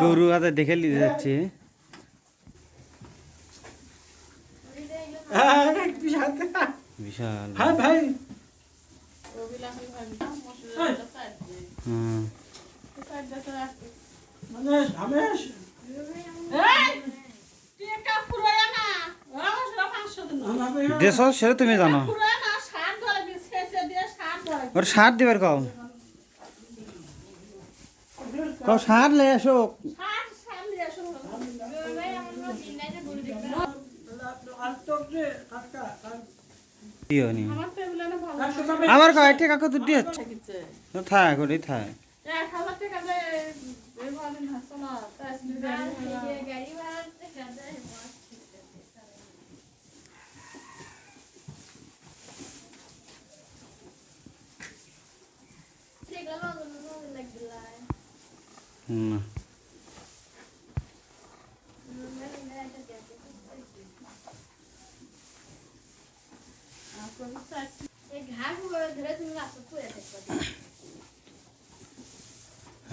গরু হাতে দেখে নিয়ে যাচ্ছে। বিশাল ভাই দেশ সেটা তুমি জানো, ওর সার দিবার কও, সার লে আসো। আমার কয়েকটা কাকু দুটি হচ্ছে থাক ওটাই থাক। না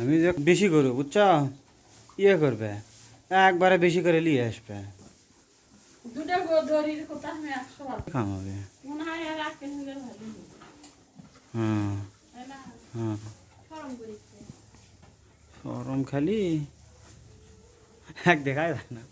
আমি যে বেশি করবো বুঝছ, ইয়ে করবে একবারে বেশি করে নিয়ে আসবে, খামাবে। হ্যাঁ হ্যাঁ সরম খালি এক দেখায় না।